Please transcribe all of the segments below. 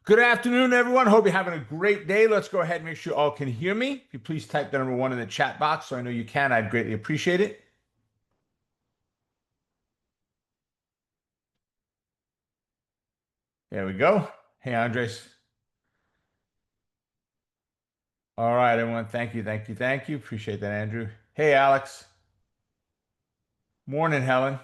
Good afternoon, everyone. Hope you're having a great day. Let's go ahead and make sure you all can hear me. If you please type the number one in the chat box so I know you can, I'd greatly appreciate it. There we go. Hey, Andres. All right, everyone. Thank you, thank you, thank you. Appreciate that, Andrew. Hey, Alex. Morning, Helen.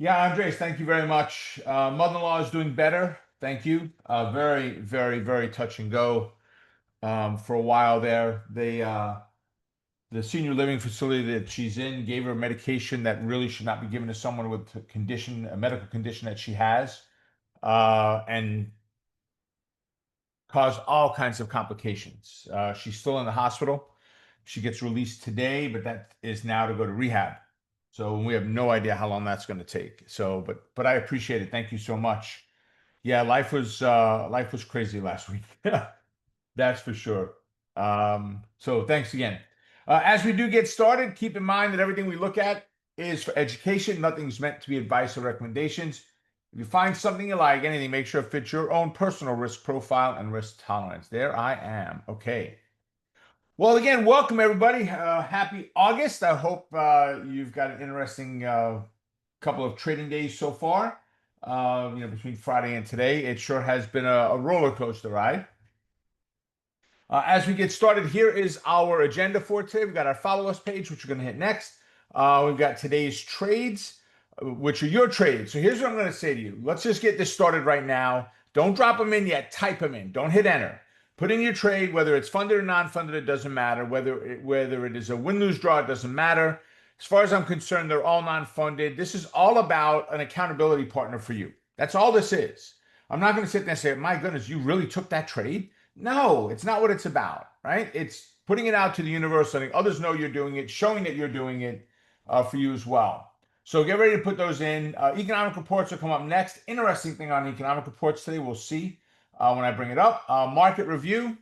Yeah, Andres, thank you very much. Mother-in-law is doing better. Thank you. Very, very, very touch and go for a while there. The senior living facility that she's in gave her medication that really should not be given to someone with a condition, a medical condition that she has, and caused all kinds of complications. She's still in the hospital. She gets released today, but that is now to go to rehab. So we have no idea how long that's going to take. So, but I appreciate it. Thank you so much. Yeah, life was crazy last week. That's for sure. So thanks again. As we do get started, keep in mind that everything we look at is for education. Nothing's meant to be advice or recommendations. If you find something you like, anything, make sure it fits your own personal risk profile and risk tolerance. There I am. Okay. Well, again, welcome everybody. Happy August. I hope you've got an interesting couple of trading days so far. Between Friday and today, it sure has been a roller coaster ride. As we get started, here is our agenda for today. We've got our follow us page, which we're going to hit next. We've got today's trades, which are your trades. So here's what I'm going to say to you. Let's just get this started right now. Don't drop them in yet. Type them in. Don't hit enter. Put in your trade, whether it's funded or non-funded, it doesn't matter. Whether it is a win, lose, draw, it doesn't matter. As far as I'm concerned, they're all non-funded. This is all about an accountability partner for you. That's all this is. I'm not going to sit there and say, my goodness, you really took that trade? No, it's not what it's about, right? It's putting it out to the universe, letting others know you're doing it, showing that you're doing it for you as well. So get ready to put those in. Economic reports will come up next. Interesting thing on economic reports today, we'll see when I bring it up. Market review.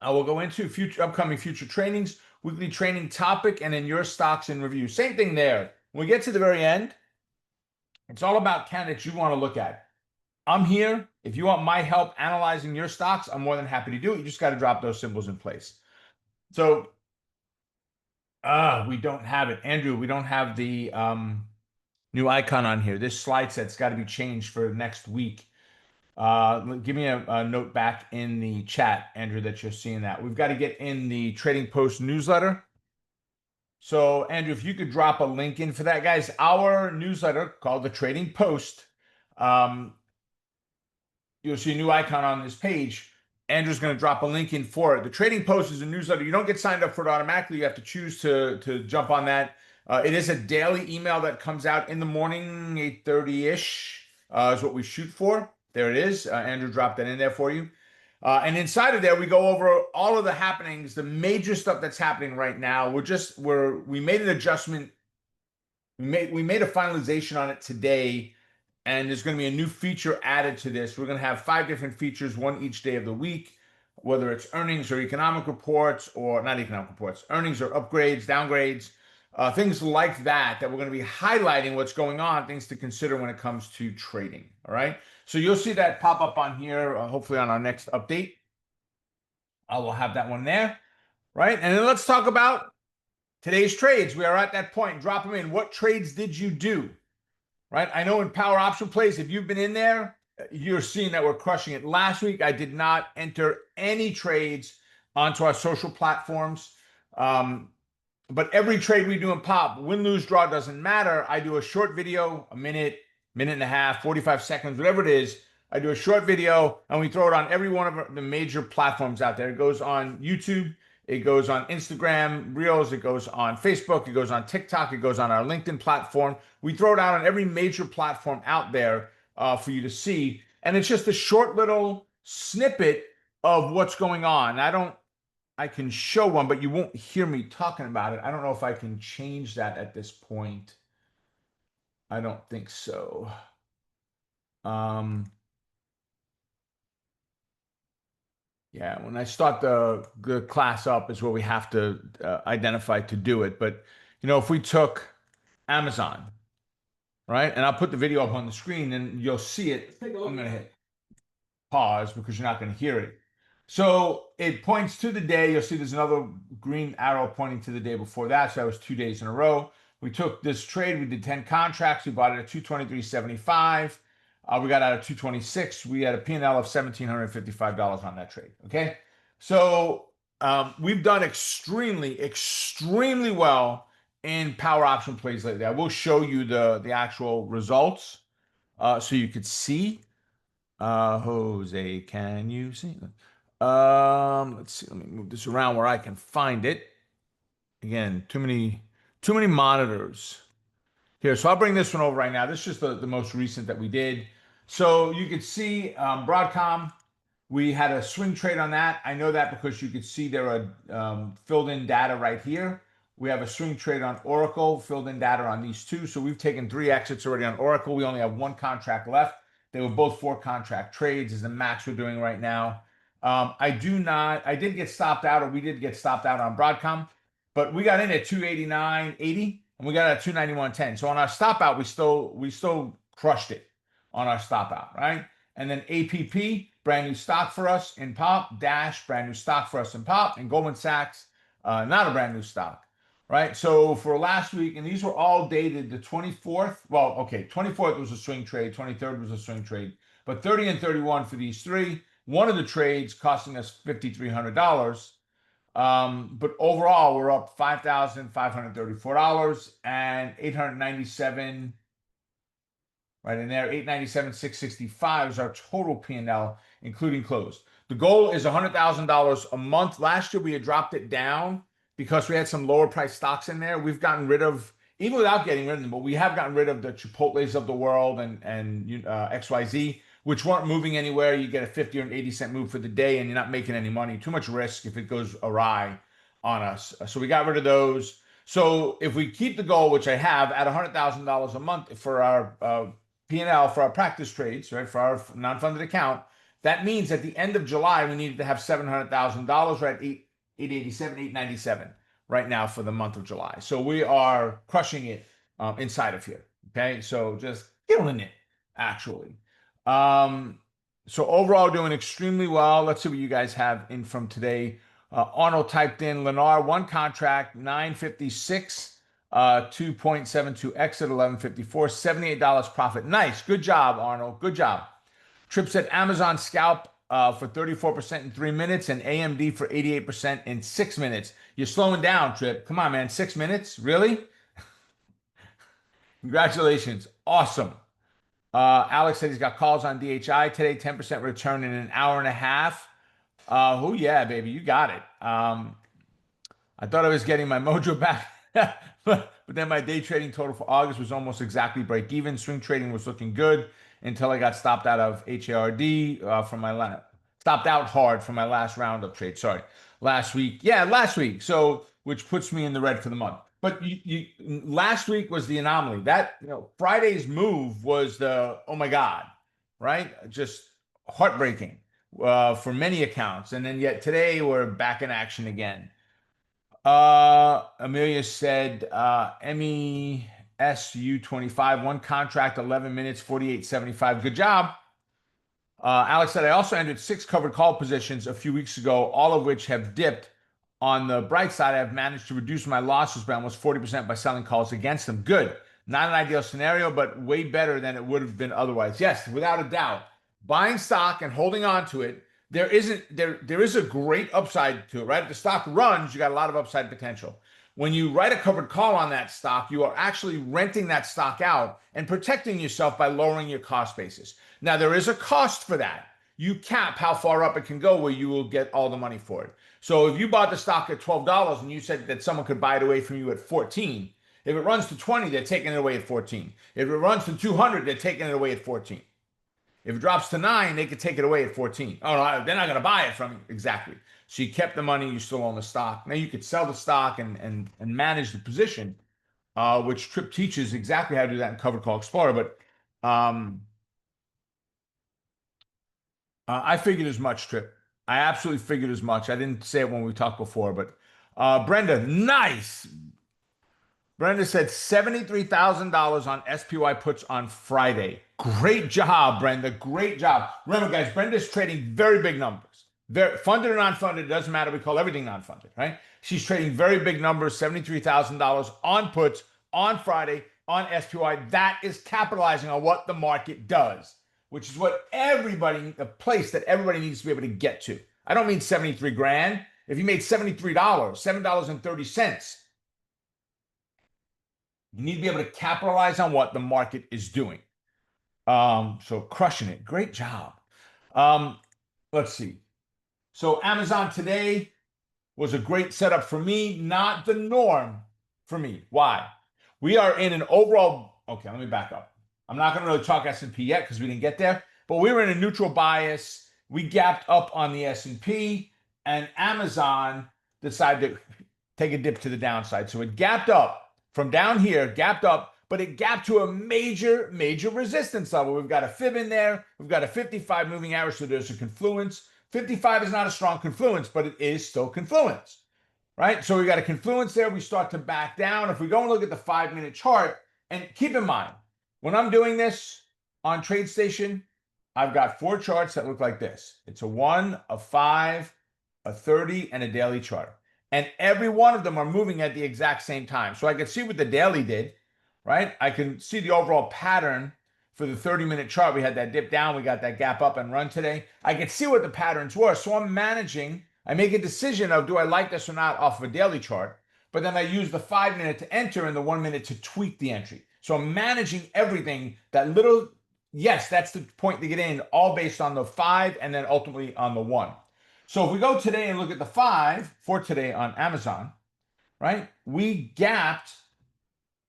We'll go into upcoming future trainings, weekly training topic, and then your stocks in review. Same thing there. When we get to the very end, it's all about candidates you want to look at. I'm here. If you want my help analyzing your stocks, I'm more than happy to do it. You just got to drop those symbols in place. So we don't have it. Andrew, we don't have the new icon on here. This slide set's got to be changed for next week. Give me a note back in the chat, Andrew, that you're seeing that. We've got to get in the Trading Post newsletter. So, Andrew, if you could drop a link in for that, guys, our newsletter called the Trading Post. You'll see a new icon on this page. Andrew's going to drop a link in for it. The Trading Post is a newsletter. You don't get signed up for it automatically. You have to choose to jump on that. It is a daily email that comes out in the morning, 8:30-ish is what we shoot for. There it is. Andrew dropped that in there for you. And inside of there, we go over all of the happenings, the major stuff that's happening right now. We made an adjustment. We made a finalization on it today, and there's going to be a new feature added to this. We're going to have 5 different features, one each day of the week, whether it's earnings or economic reports, or not economic reports, earnings or upgrades, downgrades, things like that we're going to be highlighting what's going on, things to consider when it comes to trading. All right. So you'll see that pop up on here, hopefully on our next update. I will have that one there. Right. And then let's talk about today's trades. We are at that point. Drop them in. What trades did you do? Right. I know in power option plays, if you've been in there, you're seeing that we're crushing it. Last week, I did not enter any trades onto our social platforms. But every trade we do in pop, win, lose, draw, doesn't matter. I do a short video, a minute, minute and a half, 45 seconds, whatever it is. I do a short video and we throw it on every one of the major platforms out there. It goes on YouTube. It goes on Instagram Reels. It goes on Facebook. It goes on TikTok. It goes on our LinkedIn platform. We throw it out on every major platform out there for you to see. And it's just a short little snippet of what's going on. I can show one, but you won't hear me talking about it. I don't know if I can change that at this point. I don't think so. Yeah, when I start the class up is where we have to identify to do it. But, if we took Amazon, right? And I'll put the video up on the screen and you'll see it. I'm going to hit pause because you're not going to hear it. So it points to the day. You'll see there's another green arrow pointing to the day before that. So that was 2 days in a row. We took this trade. We did 10 contracts. We bought it at 223.75. We got out at 226. We had a P&L of $1,755 on that trade. Okay. So we've done extremely well in power option plays lately. I will show you the actual results so you could see. Jose, can you see? Let's see. Let me move this around where I can find it. Again, too many monitors here. So I'll bring this one over right now. This is just the most recent that we did. So you could see Broadcom. We had a swing trade on that. I know that because you could see there are filled in data right here. We have a swing trade on Oracle, filled in data on these two. So we've taken 3 exits already on Oracle. We only have 1 contract left. They were both 4 contract trades is the max we're doing right now. I did get stopped out, or we did get stopped out on Broadcom, but we got in at 289.80 and we got at 291.10. So on our stop out, we still crushed it on our stop out, right? And then APP, brand new stock for us in pop, Dash, brand new stock for us in pop, and Goldman Sachs, not a brand new stock. Right. So for last week, and these were all dated the 24th. Well, okay, 24th was a swing trade, 23rd was a swing trade, but 30 and 31 for these 3. One of the trades costing us $5,300. But overall, we're up $5,534 and 897. Right in there, 897,665 is our total P&L, including closed. The goal is $100,000 a month. Last year, we had dropped it down because we had some lower price stocks in there. We've gotten rid of, even without getting rid of them, but we have gotten rid of the Chipotles of the world and XYZ, which weren't moving anywhere. You get a 50 or an 80 cent move for the day and you're not making any money. Too much risk if it goes awry on us. So we got rid of those. So if we keep the goal, which I have, at $100,000 a month for our P&L, for our practice trades, right, for our non-funded account, that means at the end of July, we needed to have $700,000, right, 887, 897 right now for the month of July. So we are crushing it inside of here. Okay, so just killing it, actually. So overall, doing extremely well. Let's see what you guys have in from today. Arnold typed in Lennar, 1 contract, 956, 2.72 exit, 1154, $78 profit. Nice, good job, Arnold. Good job. Trip said Amazon scalp for 34% in 3 minutes and AMD for 88% in 6 minutes. You're slowing down, Trip. Come on, man. 6 minutes? Really? Congratulations. Awesome. Alex said he's got calls on DHI today, 10% return in an hour and a half. Oh, yeah, baby. You got it. I thought I was getting my mojo back. but then my day trading total for August was almost exactly break even. Swing trading was looking good until I got stopped out of HARD from my stopped out hard from my last roundup trade. Sorry, last week. Yeah, last week. So which puts me in the red for the month. But last week was the anomaly. That Friday's move was the oh my god, right? Just heartbreaking for many accounts. And then yet today we're back in action again. Amelia said MESU25, 1 contract, 11 minutes, 48.75. Good job. Alex said, I also entered 6 covered call positions a few weeks ago, all of which have dipped. On the bright side, I've managed to reduce my losses by almost 40% by selling calls against them. Good. Not an ideal scenario, but way better than it would have been otherwise. Yes, without a doubt. Buying stock and holding on to it, there is a great upside to it, right? If the stock runs, you got a lot of upside potential. When you write a covered call on that stock, you are actually renting that stock out and protecting yourself by lowering your cost basis. Now, there is a cost for that. You cap how far up it can go where you will get all the money for it. So if you bought the stock at $12 and you said that someone could buy it away from you at 14, if it runs to 20, they're taking it away at 14. If it runs to 200, they're taking it away at 14. If it drops to 9, they could take it away at 14. Oh, no, they're not going to buy it from you. Exactly. So you kept the money, you still own the stock. Now you could sell the stock and manage the position, which Trip teaches exactly how to do that in Covered Call Explorer. But I figured as much, Trip. I absolutely figured as much. I didn't say it when we talked before, but Brenda, nice. Brenda said $73,000 on SPY puts on Friday. Great job, Brenda. Great job. Remember, guys, Brenda's trading very big numbers. Very funded or non-funded, it doesn't matter. We call everything non-funded, right? She's trading very big numbers, $73,000 on puts on Friday on SPY. That is capitalizing on what the market does, which is what everybody, the place that everybody needs to be able to get to. I don't mean 73 grand. If you made $73, $7.30, you need to be able to capitalize on what the market is doing. So crushing it. Great job. Let's see. So Amazon today was a great setup for me, not the norm for me. Why? We are in an overall, okay, let me back up. I'm not going to really talk S&P yet because we didn't get there, but we were in a neutral bias. We gapped up on the S&P, and Amazon decided to take a dip to the downside. So it gapped up from down here, gapped up, but it gapped to a major, major resistance level. We've got a fib in there. We've got a 55 moving average, so there's a confluence. 55 is not a strong confluence, but it is still confluence, right? So we got a confluence there. We start to back down. If we go and look at the 5-minute chart, and keep in mind, when I'm doing this on TradeStation, I've got 4 charts that look like this. It's a 1, a 5, a 30, and a daily chart. And every one of them are moving at the exact same time. So I can see what the daily did, right? I can see the overall pattern. For the 30-minute chart, we had that dip down. We got that gap up and run today. I could see what the patterns were. So I'm managing. I make a decision of, do I like this or not off of a daily chart? But then I use the 5-minute to enter and the 1-minute to tweak the entry. So I'm managing everything. That little, yes, that's the point to get in, all based on the 5 and then ultimately on the 1. So if we go today and look at the 5 for today on Amazon, right? We gapped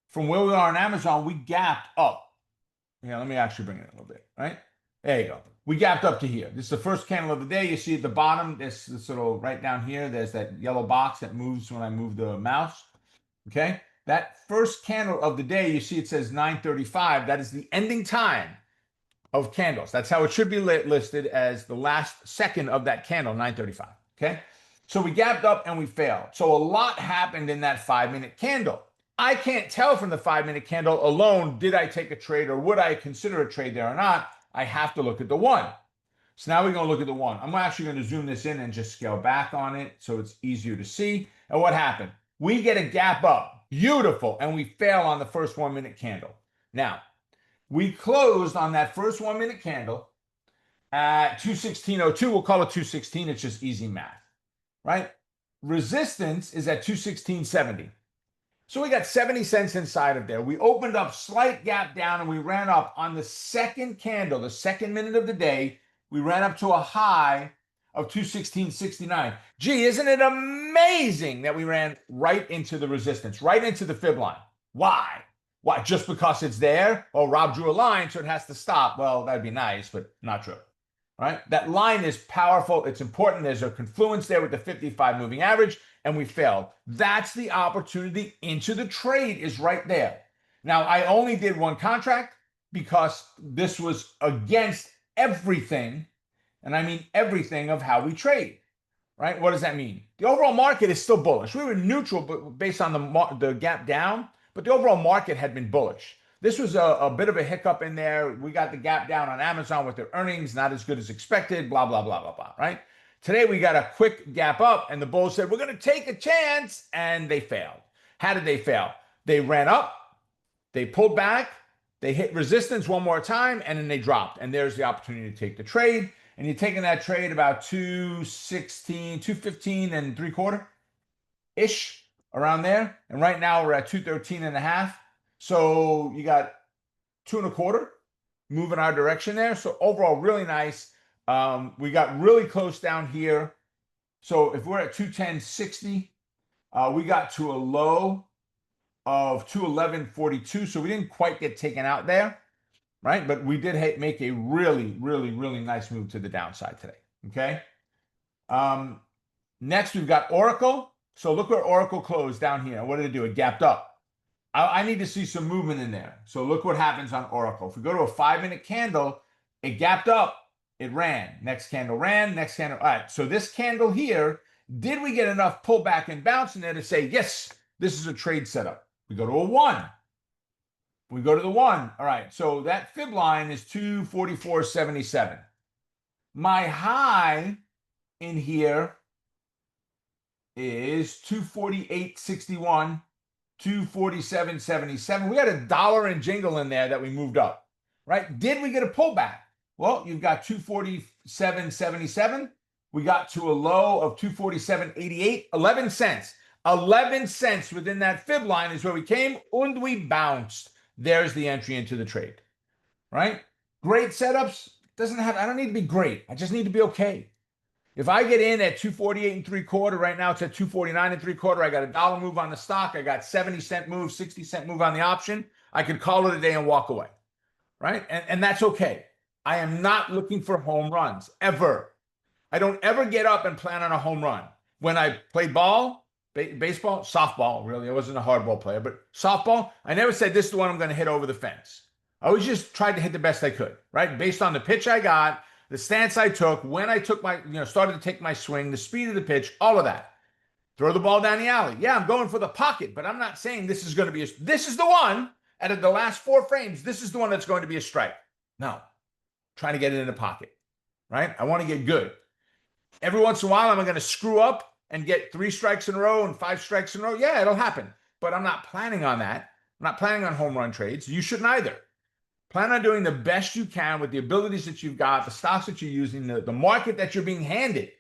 from where we are on Amazon, we gapped up. Yeah, let me actually bring it in a little bit, right? There you go. We gapped up to here. This is the first candle of the day. You see at the bottom, this little right down here, there's that yellow box that moves when I move the mouse, okay? That first candle of the day, you see it says 9:35. That is the ending time of candles. That's how it should be listed, as the last second of that candle, 9:35, okay? So we gapped up and we failed. So a lot happened in that 5-minute candle. I can't tell from the 5-minute candle alone, did I take a trade or would I consider a trade there or not? I have to look at the 1. So now we're going to look at the 1. I'm actually going to zoom this in and just scale back on it so it's easier to see. And what happened? We get a gap up. Beautiful. And we fail on the first 1-minute candle. Now, we closed on that first 1-minute candle at 216.02. We'll call it 216. It's just easy math, right? Resistance is at 216.70. So we got 70 cents inside of there. We opened up, slight gap down, and we ran up on the second candle, the 2nd minute of the day. We ran up to a high of 216.69. Gee, isn't it amazing that we ran right into the resistance, right into the fib line? Why? Why? Just because it's there? Oh, Rob drew a line, so it has to stop. Well, that'd be nice, but not true. Right? That line is powerful. It's important. There's a confluence there with the 55 moving average, and we failed. That's the opportunity into the trade is right there. Now, I only did 1 contract because this was against everything, and I mean everything of how we trade, right? What does that mean? The overall market is still bullish. We were neutral but based on the gap down, but the overall market had been bullish. This was a bit of a hiccup in there. We got the gap down on Amazon with their earnings, not as good as expected, blah, blah, blah, blah, blah, right? Today, we got a quick gap up, and the bulls said, we're going to take a chance, and they failed. How did they fail? They ran up, they pulled back, they hit resistance one more time, and then they dropped. And there's the opportunity to take the trade. And you're taking that trade about 216, 215 and 3/4-ish, around there. And right now, we're at 213.5. So you got 2 1/4 moving our direction there. So overall, really nice. We got really close down here. So if we're at 210.60, we got to a low of 211.42. So we didn't quite get taken out there, right? But we did make a really, really, really nice move to the downside today. Okay. Next, we've got Oracle. So look where Oracle closed down here. What did it do? It gapped up. I need to see some movement in there. So look what happens on Oracle. If we go to a 5-minute candle, it gapped up, it ran. Next candle ran, next candle. All right, so this candle here, did we get enough pullback and bounce in there to say, yes, this is a trade setup? We go to a 1. We go to the 1. All right. So that fib line is 244.77. My high in here is 248.61, 247.77. We had $1 and jingle in there that we moved up, right? Did we get a pullback? Well, you've got 247.77. We got to a low of 247.88, 11 cents. 11 cents within that fib line is where we came, and we bounced. There's the entry into the trade, right? Great setups. I don't need to be great. I just need to be okay. If I get in at 248.75, right now it's at 249.75. I got $1 move on the stock. I got 70-cent move, 60-cent move on the option. I could call it a day and walk away, right? And that's okay. I am not looking for home runs, ever. I don't ever get up and plan on a home run. When I played ball, baseball, softball, really, I wasn't a hardball player, but softball, I never said this is the one I'm going to hit over the fence. I always just tried to hit the best I could, right? Based on the pitch I got, the stance I took, when I took started to take my swing, the speed of the pitch, all of that. Throw the ball down the alley. Yeah, I'm going for the pocket, but I'm not saying this is going to be this is the one out of the last 4 frames. This is the one that's going to be a strike. No, trying to get it in the pocket, right? I want to get good. Every once in a while, I'm going to screw up and get 3 strikes in a row and 5 strikes in a row. Yeah, it'll happen, but I'm not planning on that. I'm not planning on home run trades. You shouldn't either. Plan on doing the best you can with the abilities that you've got, the stocks that you're using, the market that you're being handed,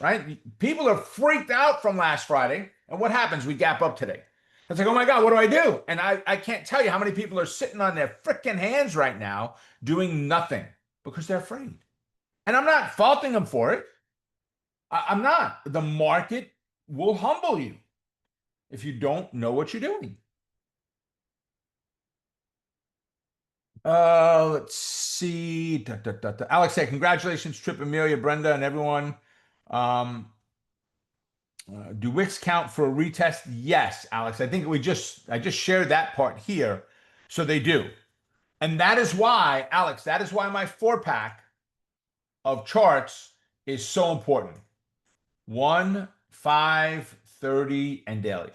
right? People are freaked out from last Friday. And what happens? We gap up today. It's like, oh my God, what do I do? And I can't tell you how many people are sitting on their freaking hands right now doing nothing because they're afraid. And I'm not faulting them for it. I'm not. The market will humble you if you don't know what you're doing. Let's see. Alex said, congratulations, Trip, Amelia, Brenda, and everyone. Do wicks count for a retest? Yes, Alex. I think I just shared that part here. So they do. And that is why, Alex, that is why my 4-pack of charts is so important. 1, 5, 30, and daily.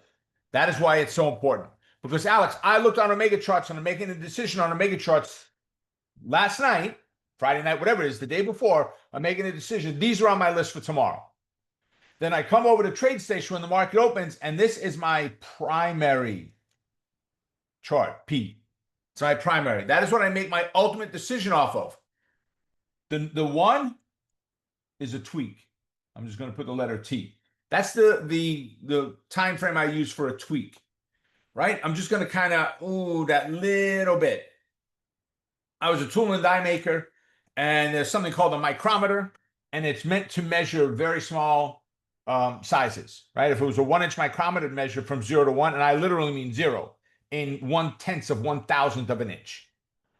That is why it's so important. Because, Alex, I looked on Omega charts and I'm making a decision on Omega charts last night, Friday night, whatever it is, the day before. I'm making a decision. These are on my list for tomorrow. Then I come over to TradeStation when the market opens, and this is my primary chart, P. It's my primary. That is what I make my ultimate decision off of. The 1 is a tweak. I'm just going to put the letter T. That's the time frame I use for a tweak, right? I'm just going to kind of, that little bit. I was a tool and die maker, and there's something called a micrometer, and it's meant to measure very small sizes, right? If it was a 1-inch micrometer, it'd measure from 0 to 1, and I literally mean 0 in 1/10 of 1,000th of an inch.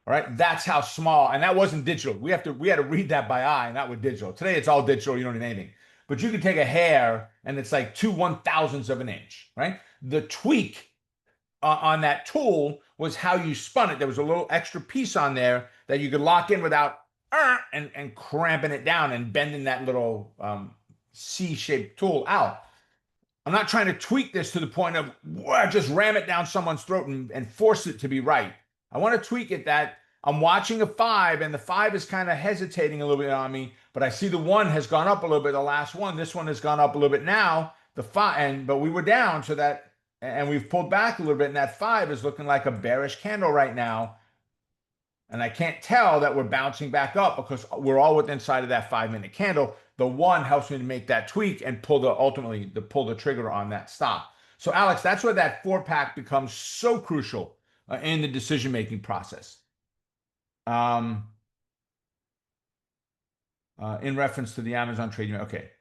All right, that's how small, and that wasn't digital. We had to read that by eye, not with digital. Today it's all digital. You don't need anything. But you can take a hair, and it's like 2 1,000ths of an inch, right? The tweak on that tool was how you spun it. There was a little extra piece on there that you could lock in without and cramping it down and bending that little C-shaped tool out. I'm not trying to tweak this to the point of just ram it down someone's throat and force it to be right. I want to tweak it that I'm watching a 5, and the 5 is kind of hesitating a little bit on me, but I see the 1 has gone up a little bit. The last one, this one has gone up a little bit now. The 5, but we were down, so that, and we've pulled back a little bit, and that 5 is looking like a bearish candle right now. And I can't tell that we're bouncing back up because we're all within inside of that 5-minute candle. The 1 helps me to make that tweak and ultimately pull the trigger on that stock. So Alex, that's where that 4-pack becomes so crucial in the decision-making process. In reference to the Amazon trading, okay.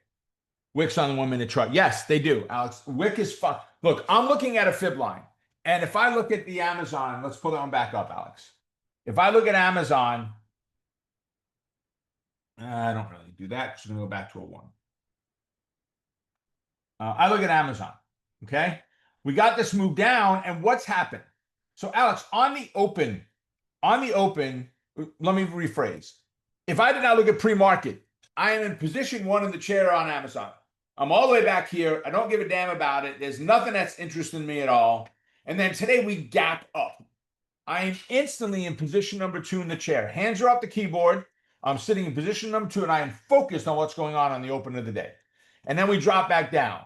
Wicks on the 1-minute chart. Yes, they do, Alex. Wick is fun. Look, I'm looking at a fib line. And if I look at the Amazon, let's pull that one back up, Alex. If I look at Amazon, I don't really do that because we're going to go back to a 1. I look at Amazon, okay? We got this move down, and what's happened? So, Alex, on the open, let me rephrase. If I did not look at pre-market, I am in position 1 in the chair on Amazon. I'm all the way back here. I don't give a damn about it. There's nothing that's interesting me at all. And then today we gap up. I am instantly in position number 2 in the chair. Hands are off the keyboard. I'm sitting in position number 2, and I am focused on what's going on the open of the day. And then we drop back down.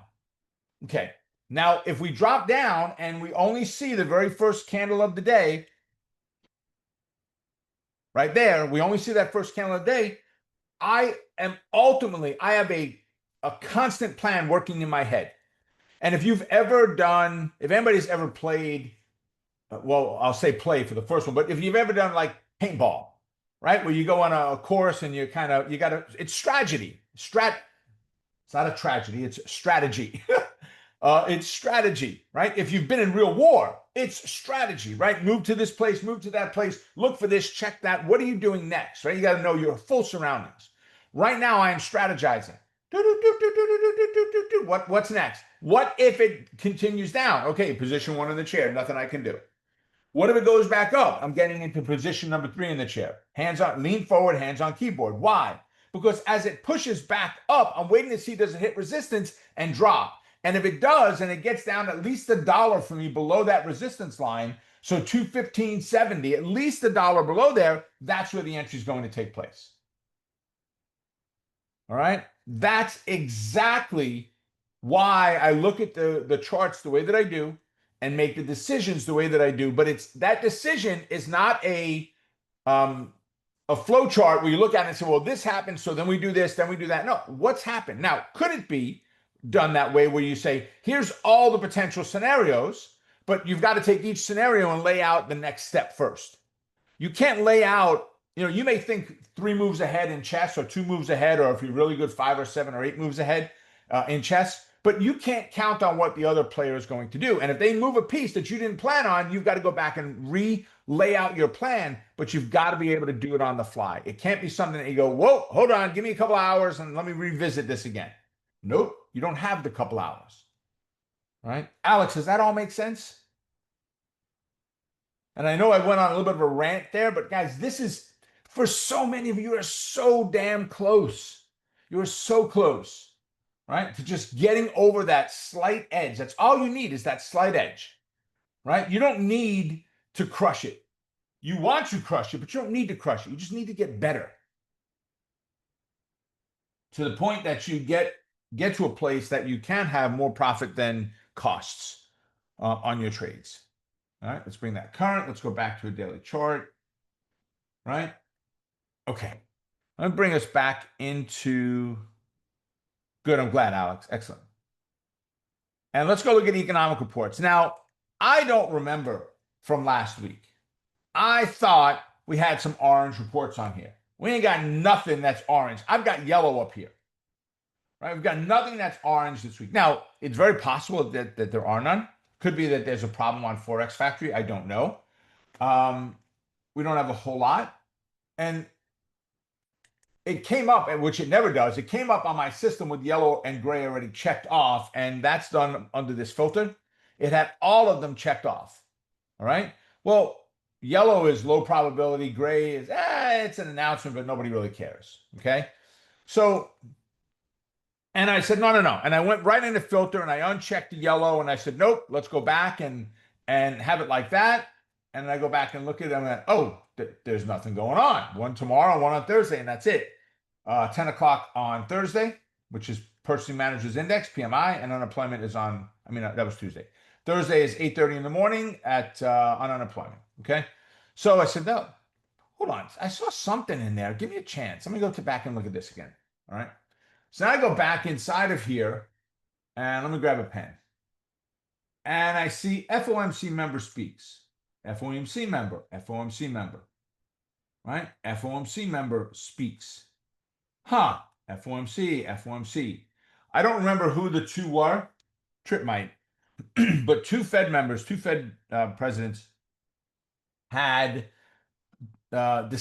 Okay. Now, if we drop down and we only see the very first candle of the day, right there, we only see that first candle of the day, I have a constant plan working in my head. And if anybody's ever played, well, I'll say play for the first one, but if you've ever done like paintball, right? Where you go on a course and it's strategy. It's not a tragedy, it's strategy. It's strategy, right? If you've been in real war, it's strategy, right? Move to this place, move to that place, look for this, check that. What are you doing next, right? You got to know your full surroundings. Right now, I am strategizing. What's next? What if it continues down? Okay, position 1 in the chair, nothing I can do. What if it goes back up? I'm getting into position number 3 in the chair. Hands on, lean forward, hands on keyboard. Why? Because as it pushes back up, I'm waiting to see, does it hit resistance and drop? And if it does, and it gets down at least $1 for me below that resistance line, so 215.70, at least $1 below there, that's where the entry is going to take place. All right? That's exactly why I look at the charts the way that I do and make the decisions the way that I do. But that decision is not a flow chart where you look at it and say, well, this happened, so then we do this, then we do that. No, what's happened? Now, could it be done that way where you say, here's all the potential scenarios, but you've got to take each scenario and lay out the next step first. You can't lay out, you may think 3 moves ahead in chess or 2 moves ahead, or if you're really good, 5 or 7 or 8 moves ahead in chess, but you can't count on what the other player is going to do. And if they move a piece that you didn't plan on, you've got to go back and lay out your plan, but you've got to be able to do it on the fly. It can't be something that you go, whoa, hold on, give me a couple hours and let me revisit this again. Nope, you don't have the couple hours. All right? Alex, does that all make sense? And I know I went on a little bit of a rant there, but guys, this is, for so many of you, are so damn close. You're so close, right? To just getting over that slight edge. That's all you need, is that slight edge, right? You don't need to crush it. You want to crush it, but you don't need to crush it. You just need to get better to the point that you get to a place that you can have more profit than costs on your trades. All right, let's bring that current. Let's go back to a daily chart, right? Okay, I'm going to bring us back into, good, I'm glad, Alex, excellent. And let's go look at economic reports. Now, I don't remember from last week. I thought we had some orange reports on here. We ain't got nothing that's orange. I've got yellow up here. Right? We've got nothing that's orange this week. Now, it's very possible that there are none. Could be that there's a problem on Forex Factory. I don't know. We don't have a whole lot. And it came up, which it never does. It came up on my system with yellow and gray already checked off, and that's done under this filter. It had all of them checked off. All right. Well, yellow is low probability. Gray is, it's an announcement, but nobody really cares. Okay. So, and I said, no. And I went right in the filter and I unchecked the yellow and I said, nope, let's go back and have it like that. And I go back and look at them and, oh, there's nothing going on. One tomorrow, one on Thursday, and that's it. 10 o'clock on Thursday, which is Purchasing Managers Index, PMI, and unemployment is on, that was Tuesday. Thursday is 8:30 in the morning on unemployment, okay? So I said, no, hold on. I saw something in there. Give me a chance. Let me go back and look at this again, all right? So now I go back inside of here, and let me grab a pen. And I see FOMC member speaks. FOMC member, right? FOMC member speaks. FOMC. I don't remember who the two were. Trip might. But two Fed members, two Fed presidents had had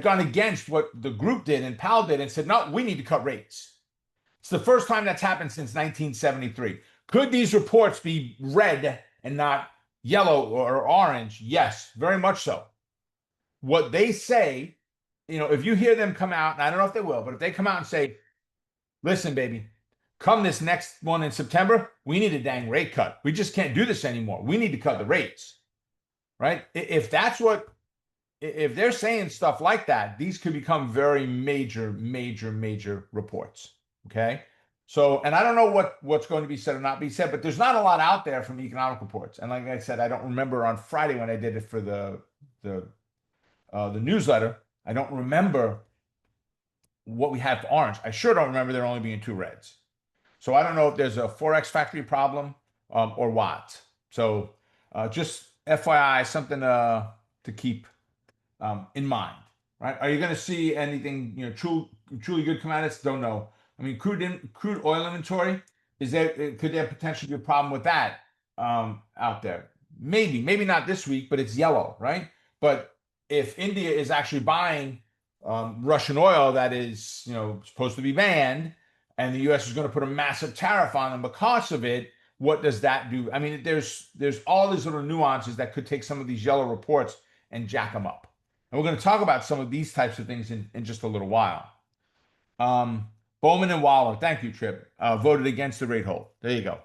gone against what the group did and Powell did and said, no, we need to cut rates. It's the first time that's happened since 1973. Could these reports be red and not yellow or orange? Yes, very much so. What they say, if you hear them come out, and I don't know if they will, but if they come out and say, listen, baby, Come this next one in September, we need a dang rate cut. We just can't do this anymore. We need to cut the rates, right? If that's what, if they're saying stuff like that, these could become very major, major, major reports. Okay. So, and I don't know what's going to be said or not be said, but there's not a lot out there from economic reports. And like I said, I don't remember on Friday when I did it for the newsletter. I don't remember what we had for orange. I sure don't remember there only being two reds. So I don't know if there's a Forex factory problem or what. So just FYI, something to keep in mind, right? Are you going to see anything, truly good come out of this? Don't know. I mean, crude oil inventory, could there potentially be a problem with that out there? Maybe not this week, but it's yellow, right? But if India is actually buying Russian oil that is, supposed to be banned, and the U.S. is going to put a massive tariff on them because of it, what does that do? I mean, there's all these little nuances that could take some of these yellow reports and jack them up. And we're going to talk about some of these types of things in just a little while. Bowman and Waller, thank you, Trip, voted against the rate hold. There you go.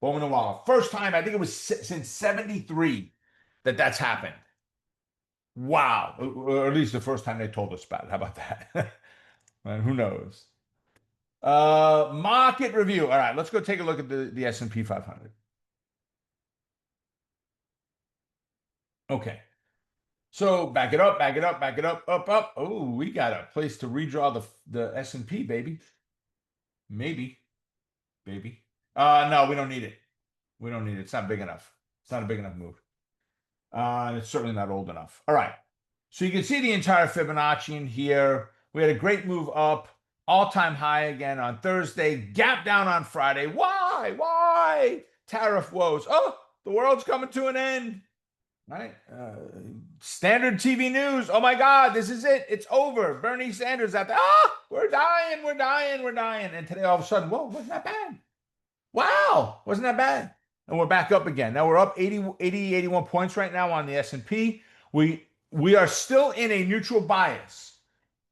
Bowman and Waller. First time, I think it was since 73 that's happened. Wow. Or at least the first time they told us about it. How about that? And who knows? Market review. All right, let's go take a look at the S&P 500. Okay. So back it up, back it up, back it up, up. Oh, we got a place to redraw the S&P, baby. Maybe. No, we don't need it. We don't need it. It's not big enough. It's not a big enough move. It's certainly not old enough. All right. So you can see the entire Fibonacci in here. We had a great move up, all-time high again on Thursday, gap down on Friday. Why? Tariff woes. Oh, the world's coming to an end. Right? Standard TV news. Oh my God, this is it. It's over. Bernie Sanders out there. We're dying. And today, all of a sudden, whoa, wasn't that bad? Wow, wasn't that bad? And we're back up again. Now we're up 81 points right now on the S&P. We are still in a neutral bias,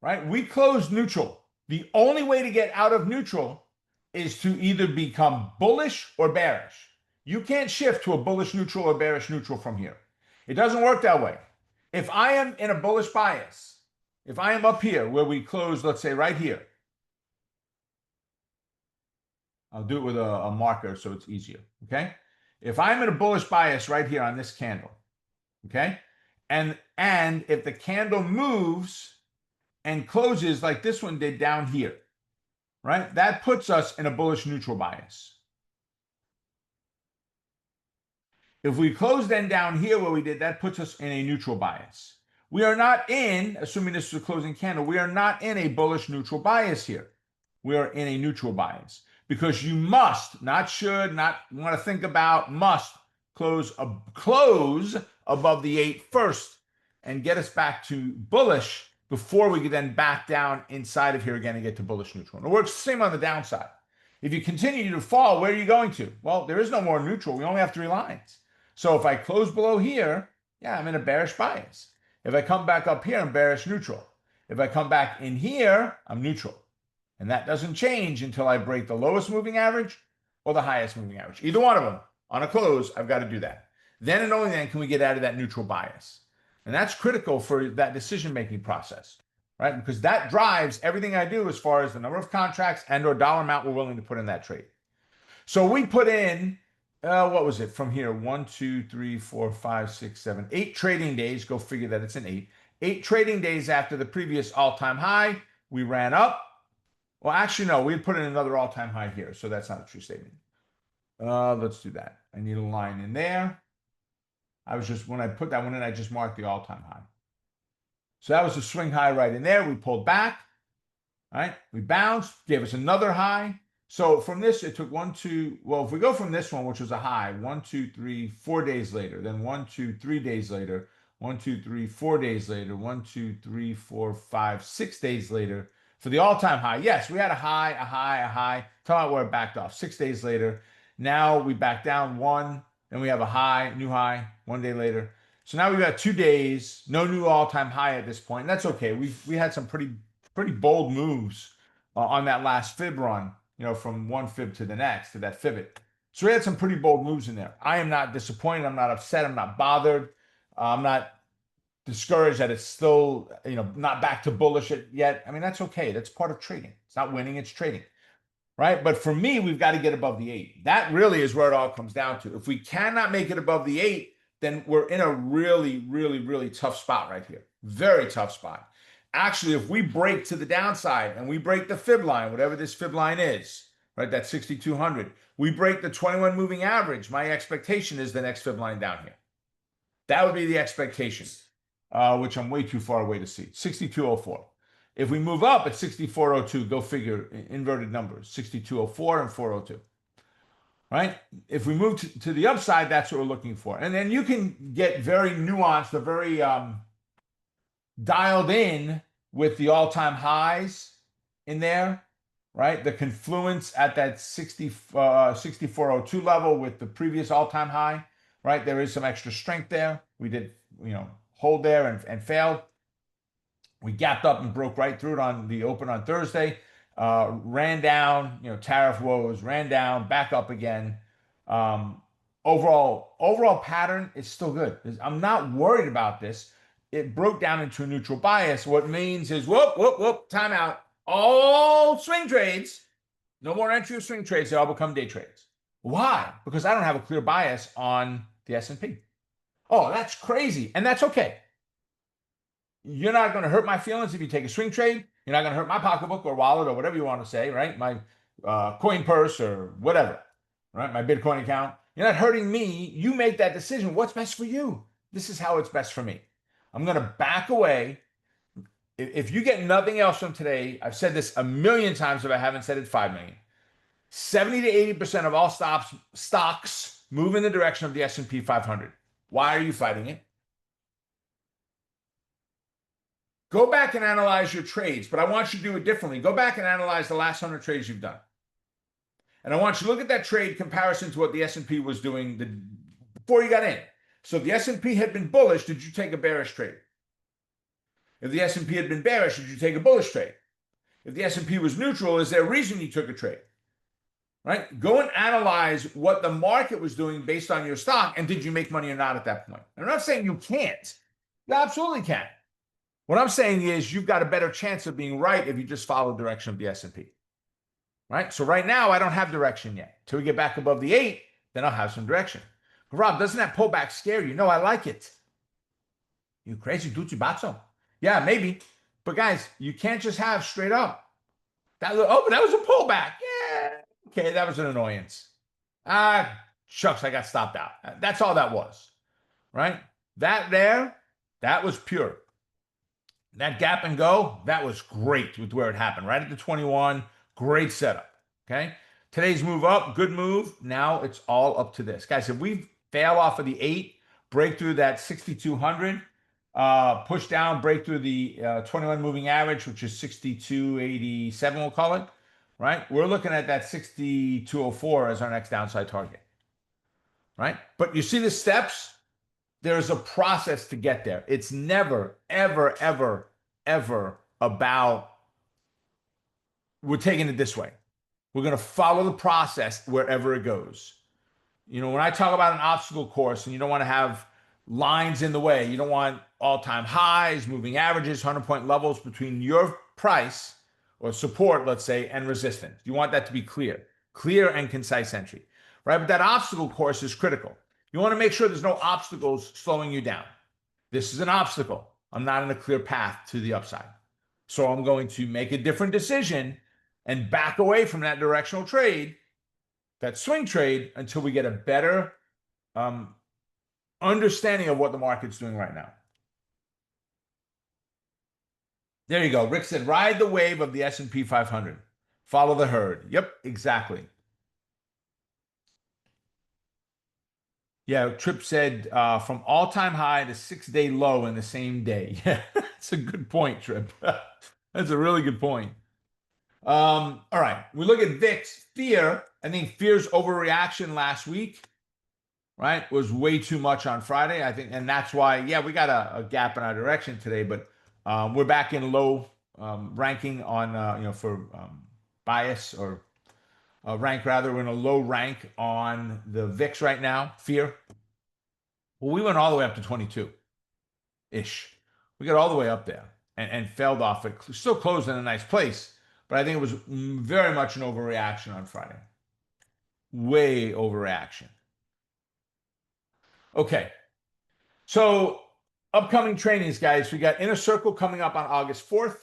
right? We closed neutral. The only way to get out of neutral is to either become bullish or bearish. You can't shift to a bullish neutral or bearish neutral from here. It doesn't work that way. If I am in a bullish bias, if I am up here where we close, let's say right here, I'll do it with a marker so it's easier, okay? If I'm in a bullish bias right here on this candle, okay? And if the candle moves and closes like this one did down here, right? That puts us in a bullish neutral bias. If we close then down here where we did, that puts us in a neutral bias. We are not in, assuming this is a closing candle, we are not in a bullish neutral bias here. We are in a neutral bias because you must, not should, not want to think about, must close above the 8 first and get us back to bullish before we can then back down inside of here again and get to bullish neutral. And it works the same on the downside. If you continue to fall, where are you going to? Well, there is no more neutral. We only have 3 lines. So if I close below here, yeah, I'm in a bearish bias. If I come back up here, I'm bearish neutral. If I come back in here, I'm neutral. And that doesn't change until I break the lowest moving average or the highest moving average. Either one of them. On a close, I've got to do that. Then and only then can we get out of that neutral bias. And that's critical for that decision-making process, right? Because that drives everything I do as far as the number of contracts and or dollar amount we're willing to put in that trade. So we put in, what was it from here? 1, 2, 3, 4, 5, 6, 7, 8 trading days. Go figure that it's an 8. 8 trading days after the previous all-time high. We ran up. Well, actually, no, we put in another all-time high here. So that's not a true statement. Let's do that. I need a line in there. When I put that one in, I just marked the all-time high. So that was a swing high right in there. We pulled back, right? We bounced, gave us another high. So from this, it took 1, 2, well, if we go from this one, which was a high, 1, 2, 3, 4 days later, then 1, 2, 3 days later, 1, 2, 3, 4 days later, 1, 2, 3, 4, 5, 6 days later, for the all-time high. Yes, we had a high. Tell me where it backed off. 6 days later. Now we back down 1, then we have a high, new high, 1 day later. So now we've got 2 days, no new all-time high at this point. And that's okay. We had some pretty bold moves on that last fib run. from one fib to the next to that pivot. So we had some pretty bold moves in there. I am not disappointed. I'm not upset. I'm not bothered. I'm not discouraged that it's still, not back to bullish yet. I mean, that's okay. That's part of trading. It's not winning, it's trading. Right. But for me, we've got to get above the 8. That really is where it all comes down to. If we cannot make it above the 8, then we're in a really, really, really tough spot right here. Very tough spot. Actually, if we break to the downside and we break the fib line, whatever this fib line is, right, that 6,200, we break the 21 moving average, my expectation is the next fib line down here. That would be the expectation, which I'm way too far away to see. 6,204. If we move up at 6,402, go figure, inverted numbers, 6,204 and 402. Right? If we move to the upside, that's what we're looking for. And then you can get very nuanced or very dialed in with the all-time highs in there, right? The confluence at that 6,402 level with the previous all-time high, right? There is some extra strength there. We did, hold there and failed. We gapped up and broke right through it on the open on Thursday. Ran down, tariff woes, ran down, back up again. Overall pattern is still good. I'm not worried about this. It broke down into a neutral bias. What means is, whoop, time out. All swing trades, no more entry of swing trades. They all become day trades. Why? Because I don't have a clear bias on the S&P. Oh, that's crazy. And that's okay. You're not going to hurt my feelings if you take a swing trade. You're not going to hurt my pocketbook or wallet or whatever you want to say, right? My coin purse or whatever, right? My Bitcoin account. You're not hurting me. You make that decision. What's best for you? This is how it's best for me. I'm going to back away. If you get nothing else from today, I've said this a million times if I haven't said it 5 million. 70 to 80% of all stocks move in the direction of the S&P 500. Why are you fighting it? Go back and analyze your trades, but I want you to do it differently. Go back and analyze the last 100 trades you've done. And I want you to look at that trade comparison to what the S&P was doing before you got in. So if the S&P had been bullish, did you take a bearish trade? If the S&P had been bearish, did you take a bullish trade? If the S&P was neutral, is there a reason you took a trade? Right? Go and analyze what the market was doing based on your stock, and did you make money or not at that point? I'm not saying you can't. You absolutely can. What I'm saying is you've got a better chance of being right if you just follow the direction of the S&P. Right? So right now, I don't have direction yet. Till we get back above the 8, then I'll have some direction. Rob, doesn't that pullback scare you? No, I like it. You crazy ducibazzo. Yeah, maybe. But guys, you can't just have straight up. But that was a pullback. Yeah. Okay, that was an annoyance. Shucks, I got stopped out. That's all that was. Right? That was pure. That gap and go, that was great with where it happened. Right at the 21, great setup. Okay? Today's move up, good move. Now it's all up to this. Guys, if we fail off of the 8, break through that 6,200, push down, break through the 21 moving average, which is 6,287, we'll call it, right? We're looking at that 6,204 as our next downside target, right? But you see the steps? There's a process to get there. It's never, ever, ever, ever about we're taking it this way. We're going to follow the process wherever it goes. When I talk about an obstacle course and you don't want to have lines in the way, you don't want all-time highs, moving averages, 100-point levels between your price or support, let's say, and resistance. You want that to be clear and concise entry, right? But that obstacle course is critical. You want to make sure there's no obstacles slowing you down. This is an obstacle. I'm not in a clear path to the upside. So I'm going to make a different decision and back away from that directional trade, that swing trade, until we get a better understanding of what the market's doing right now. There you go. Rick said, ride the wave of the S&P 500. Follow the herd. Yep, exactly. Yeah, Tripp said from all-time high to 6-day low in the same day. Yeah, that's a good point, Tripp. That's a really good point. All right, we look at VIX. Fear, I think fear's overreaction last week, right, was way too much on Friday, I think, and that's why, yeah, we got a gap in our direction today, but we're back in low ranking on, for bias or rank rather. We're in a low rank on the VIX right now, fear. Well, we went all the way up to 22 ish. We got all the way up there and failed off it. Still closed in a nice place, but I think it was very much an overreaction on Friday. Way overreaction. Okay. So, upcoming trainings, guys. We got Inner Circle coming up on August 4th.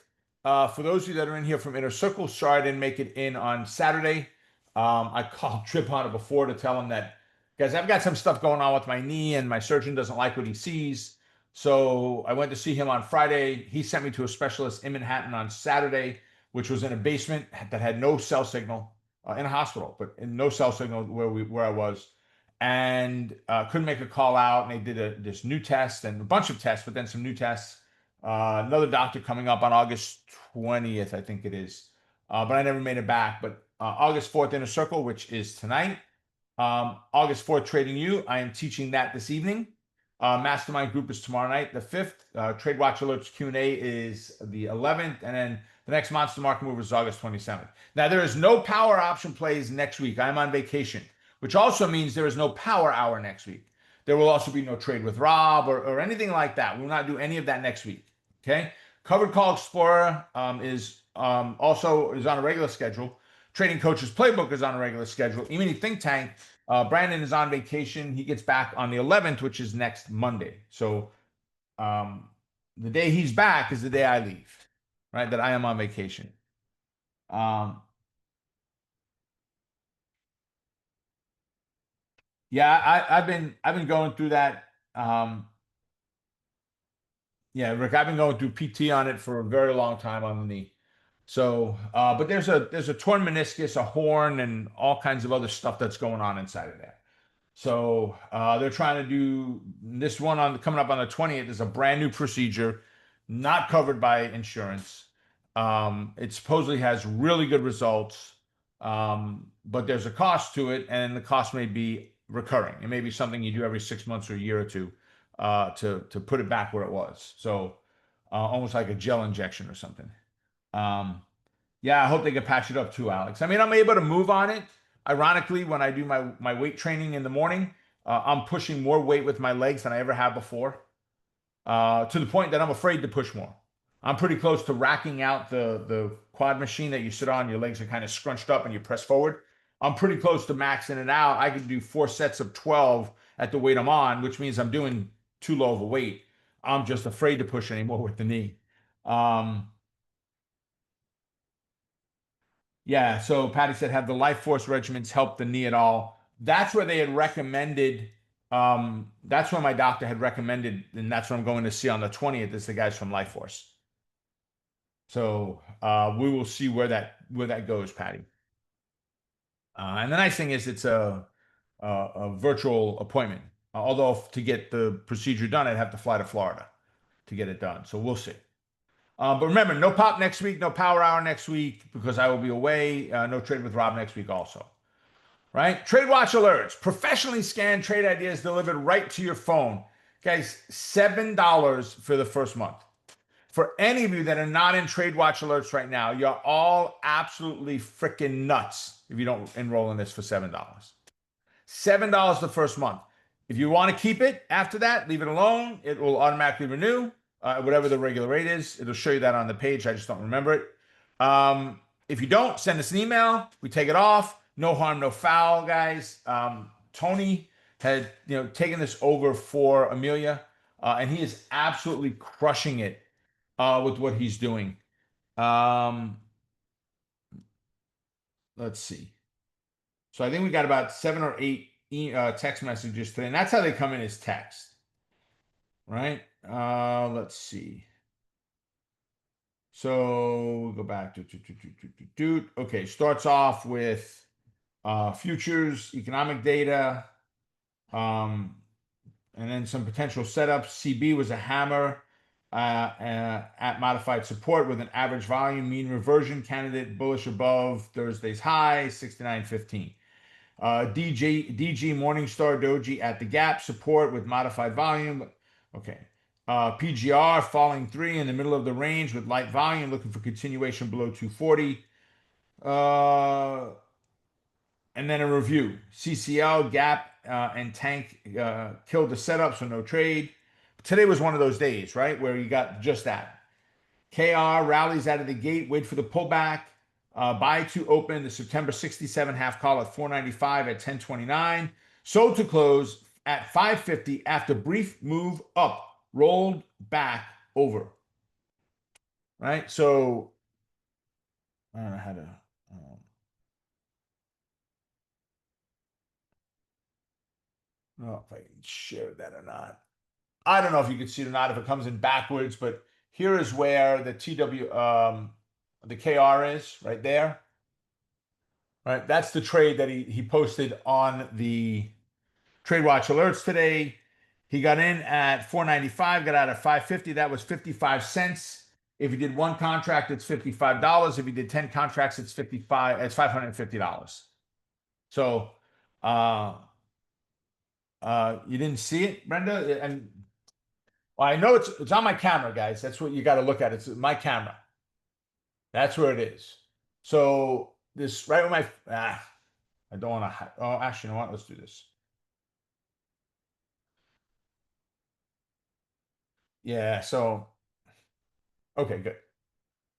For those of you that are in here from Inner Circle, sorry I didn't make it in on Saturday. I called Trip on it before to tell him that, guys, I've got some stuff going on with my knee and my surgeon doesn't like what he sees. So I went to see him on Friday. He sent me to a specialist in Manhattan on Saturday, which was in a basement that had no cell signal in a hospital, but in no cell signal where I was, and couldn't make a call out. And they did this new test and a bunch of tests, but then some new tests. Another doctor coming up on August 20th, I think it is, but I never made it back. But August 4th, Inner Circle, which is tonight. August 4th, Trading You. I am teaching that this evening. Mastermind group is tomorrow night, the 5th. Trade Watch Alerts Q&A is the 11th. And then the next Monster Market Move is August 27th. Now, there is no power option plays next week. I'm on vacation, which also means there is no power hour next week. There will also be no Trade with Rob or anything like that. We will not do any of that next week. Okay. Covered Call Explorer is also on a regular schedule. Trading Coaches Playbook is on a regular schedule. E-mini Think Tank, Brandon is on vacation. He gets back on the 11th, which is next Monday. So the day he's back is the day I leave, right? That I am on vacation. Yeah, I've been going through that. Yeah, Rick, I've been going through PT on it for a very long time on the knee. So, but there's a torn meniscus, a horn, and all kinds of other stuff that's going on inside of there. So they're trying to do this one on coming up on the 20th is a brand new procedure, not covered by insurance. It supposedly has really good results, but there's a cost to it, and the cost may be recurring. It may be something you do every 6 months or a year or two to put it back where it was. So almost like a gel injection or something. Um, yeah, I hope they can patch it up too, Alex. I mean, I'm able to move on it. Ironically, when I do my weight training in the morning, I'm pushing more weight with my legs than I ever have before, to the point that I'm afraid to push more. I'm pretty close to racking out the quad machine that you sit on. Your legs are kind of scrunched up and you press forward. I'm pretty close to maxing it out. I could do 4 sets of 12 at the weight I'm on, which means I'm doing too low of a weight. I'm just afraid to push anymore with the knee. Um, Yeah, so Patty said, have the life force regimens helped the knee at all? That's where they had recommended, that's where my doctor had recommended, and that's what I'm going to see on the 20th is the guys from Life Force. So we will see where that goes, Patty. And the nice thing is it's a virtual appointment. Although to get the procedure done, I'd have to fly to Florida to get it done. So we'll see. But remember, no pop next week, no power hour next week because I will be away. No trade with Rob next week also. Right? Trade watch alerts, professionally scanned trade ideas delivered right to your phone. Guys, $7 for the first month. For any of you that are not in trade watch alerts right now, you're all absolutely freaking nuts if you don't enroll in this for $7. $7 the first month. If you want to keep it after that, leave it alone. It will automatically renew, whatever the regular rate is. It'll show you that on the page. I just don't remember it. If you don't, send us an email. We take it off. No harm, no foul, guys. Tony had taken this over for Amelia, and he is absolutely crushing it with what he's doing. Let's see. So I think we got about 7 or 8 text messages today, and that's how they come in as text, right? Let's see. So we'll go back to okay. Starts off with futures, economic data, and then some potential setups. CB was a hammer at modified support with an average volume, mean reversion candidate bullish above Thursday's high, 69.15. DG Morningstar Doji at the gap support with modified volume. Okay. PGR falling 3 in the middle of the range with light volume, looking for continuation below 240. And then a review. CCL, Gap, and Tank killed the setup, so no trade. Today was one of those days, right, where you got just that. KR rallies out of the gate, wait for the pullback. Buy to open the September 67 half call at 495 at 1029. Sold to close at 550 after brief move up, rolled back over. Right? So I don't know how to. I don't know if I can share that or not. I don't know if you can see it or not if it comes in backwards, but here is where the the KR is right there. Right, that's the trade that he posted on the Trade Watch alerts today. He got in at 495, got out at 550. That was 55 cents. If he did one contract, it's $55. If he did 10 contracts, it's $550. So you didn't see it, Brenda? And well, I know it's on my camera, guys. That's what you got to look at. It's my camera. That's where it is. So this right with my I don't want to. Oh, actually, you know what? Let's do this. Yeah. So okay, good.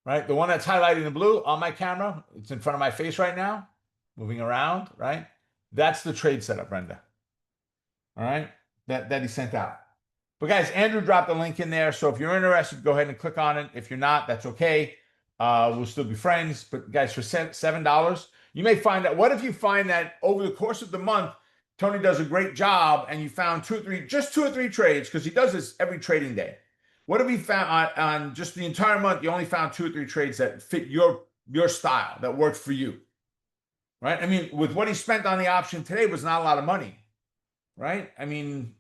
Right, the one that's highlighted in blue on my camera. It's in front of my face right now, moving around. Right. That's the trade setup, Brenda. All right, that he sent out. But guys, Andrew dropped the link in there. So if you're interested, go ahead and click on it. If you're not, that's okay. We'll still be friends. But guys, for $7, you may find that. What if you find that over the course of the month, Tony does a great job and you found just two or three trades, because he does this every trading day. What if he found on just the entire month, you only found 2 or 3 trades that fit your style, that worked for you? Right? I mean, with what he spent on the option today was not a lot of money. Right? I mean,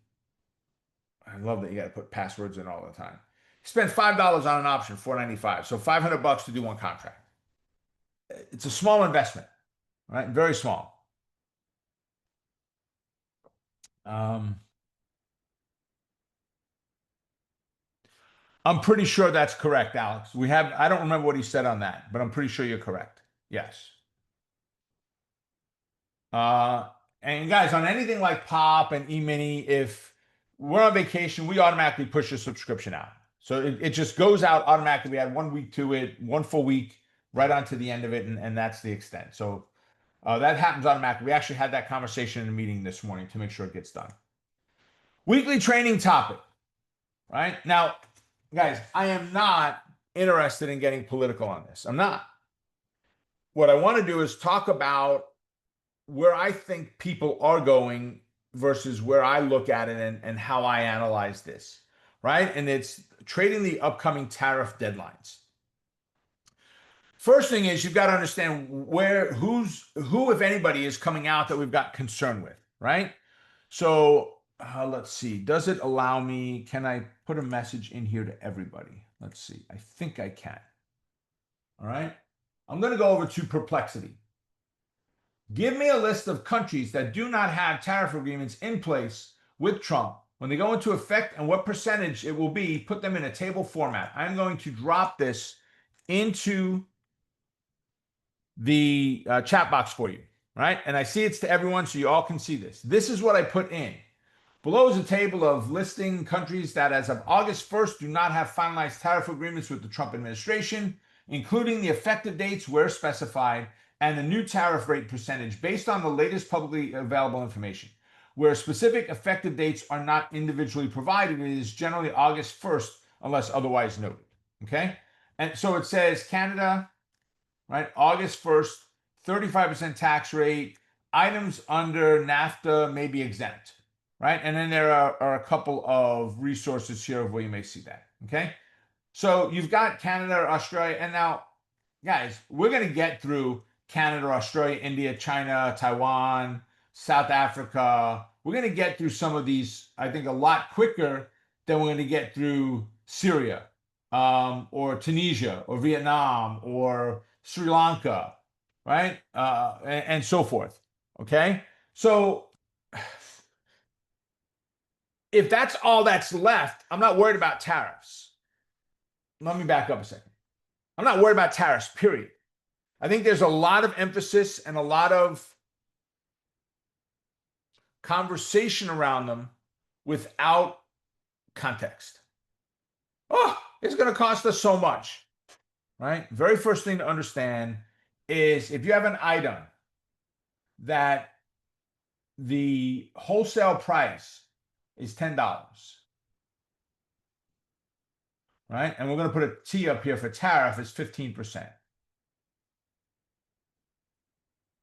I love that you got to put passwords in all the time. He spent $5 on an option, $495. So $500 to do one contract. It's a small investment, right? Very small. I'm pretty sure that's correct, Alex. I don't remember what he said on that, but I'm pretty sure you're correct. Yes. And guys, on anything like Pop and E-mini, if we're on vacation, we automatically push a subscription out. So it just goes out automatically. We add 1 week to it, one full week, right onto the end of it, and that's the extent. So that happens automatically. We actually had that conversation in a meeting this morning to make sure it gets done. Weekly training topic, right? Now, guys, I am not interested in getting political on this. I'm not. What I want to do is talk about where I think people are going versus where I look at it and how I analyze this, right? And it's trading the upcoming tariff deadlines. First thing is you've got to understand who, if anybody, is coming out that we've got concern with, right? So let's see. Does it allow me? Can I put a message in here to everybody? Let's see. I think I can. All right. I'm going to go over to Perplexity. Give me a list of countries that do not have tariff agreements in place with Trump. When they go into effect and what percentage it will be, put them in a table format. I'm going to drop this into the chat box for you, right? And I see it's to everyone, so you all can see this. This is what I put in. Below is a table of listing countries that as of August 1st do not have finalized tariff agreements with the Trump administration, including the effective dates where specified, and the new tariff rate percentage based on the latest publicly available information. Where specific effective dates are not individually provided, it is generally August 1st unless otherwise noted. Okay? And so it says Canada, right? August 1st, 35% tax rate. Items under NAFTA may be exempt, right? And then there are a couple of resources here of where you may see that. Okay? So you've got Canada, Australia, and now, guys, we're going to get through Canada, Australia, India, China, Taiwan, South Africa. We're going to get through some of these, I think, a lot quicker than we're going to get through Syria or Tunisia or Vietnam or Sri Lanka, right? And so forth. Okay? So if that's all that's left, I'm not worried about tariffs. Let me back up a second. I'm not worried about tariffs, period. I think there's a lot of emphasis and a lot of conversation around them without context. Oh, it's going to cost us so much, right? Very first thing to understand is if you have an item that the wholesale price is $10, right? And we're going to put a T up here for tariff is 15%.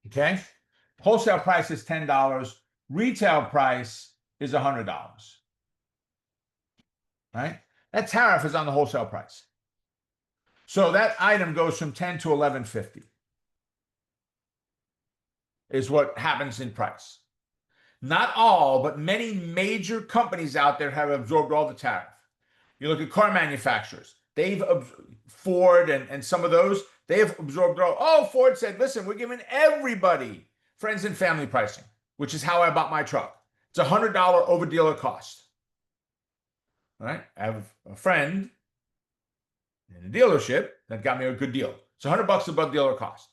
Okay? Wholesale price is $10. Retail price is $100. Right? That tariff is on the wholesale price. So that item goes from 10 to 11.50 is what happens in price. Not all, but many major companies out there have absorbed all the tariff. You look at car manufacturers, Ford and some of those, they have absorbed all. Oh, Ford said, listen, we're giving everybody friends and family pricing, which is how I bought my truck. It's $100 over dealer cost. All right? I have a friend in a dealership that got me a good deal. It's $100 above dealer cost.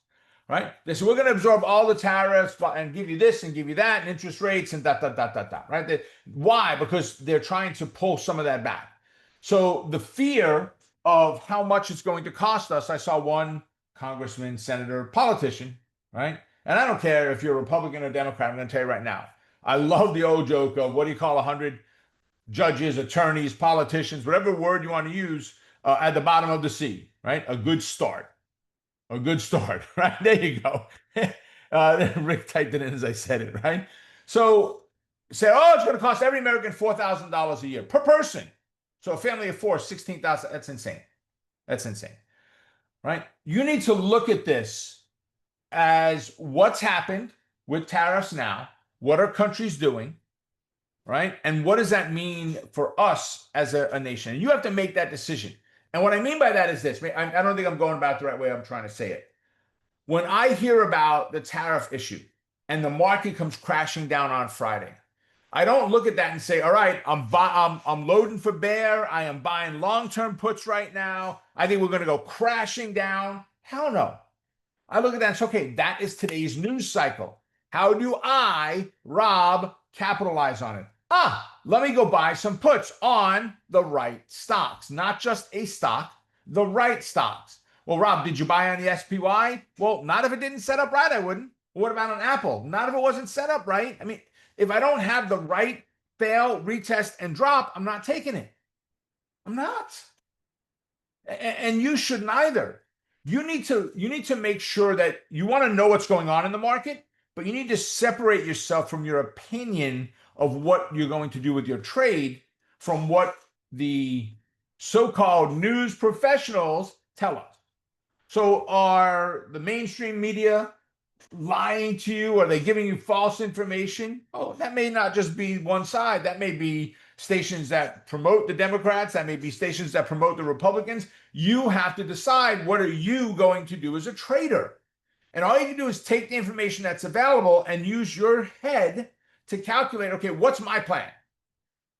Right? They said, we're going to absorb all the tariffs and give you this and give you that and interest rates and that. Right? Why? Because they're trying to pull some of that back. So the fear of how much it's going to cost us, I saw one congressman, senator, politician, right? And I don't care if you're a Republican or Democrat, I'm going to tell you right now. I love the old joke of what do you call 100 judges, attorneys, politicians, whatever word you want to use at the bottom of the sea, right? A good start. A good start, right? There you go. Rick typed it in as I said it, right? So say, oh, it's going to cost every American $4,000 a year per person. So a family of four, 16,000. That's insane. That's insane, right? You need to look at this as what's happened with tariffs now. What are countries doing, right? And what does that mean for us as a nation? And you have to make that decision. And what I mean by that is this. I don't think I'm going about the right way I'm trying to say it. When I hear about the tariff issue and the market comes crashing down on Friday, I don't look at that and say, all right, I'm loading for bear. I am buying long-term puts right now. I think we're going to go crashing down. Hell no. I look at that and say, okay, that is today's news cycle. How do I, Rob, capitalize on it? Let me go buy some puts on the right stocks, not just a stock, the right stocks. Well, Rob, did you buy on the SPY? Well, not if it didn't set up right, I wouldn't. What about on Apple? Not if it wasn't set up right. I mean, if I don't have the right fail, retest, and drop, I'm not taking it. I'm not. And you shouldn't either. You need to make sure that you want to know what's going on in the market, but you need to separate yourself from your opinion of what you're going to do with your trade from what the so-called news professionals tell us. So are the mainstream media lying to you? Are they giving you false information? Oh, that may not just be one side. That may be stations that promote the Democrats. That may be stations that promote the Republicans. You have to decide, what are you going to do as a trader? And all you can do is take the information that's available and use your head to calculate, okay, what's my plan?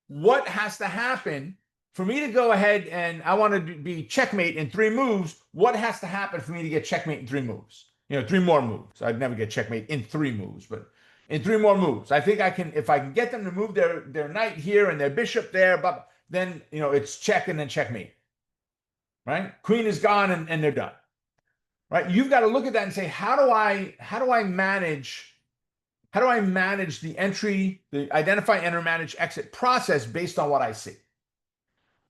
What has to happen for me to go ahead and I want to be checkmate in 3 moves? What has to happen for me to get checkmate in 3 moves? 3 more moves. I'd never get checkmate in 3 moves, but in 3 more moves. I think I can, if I can get them to move their knight here and their bishop there, but then, it's check and then checkmate, right? Queen is gone and they're done, right? You've got to look at that and say, how do I manage the entry, the identify, enter, manage, exit process based on what I see,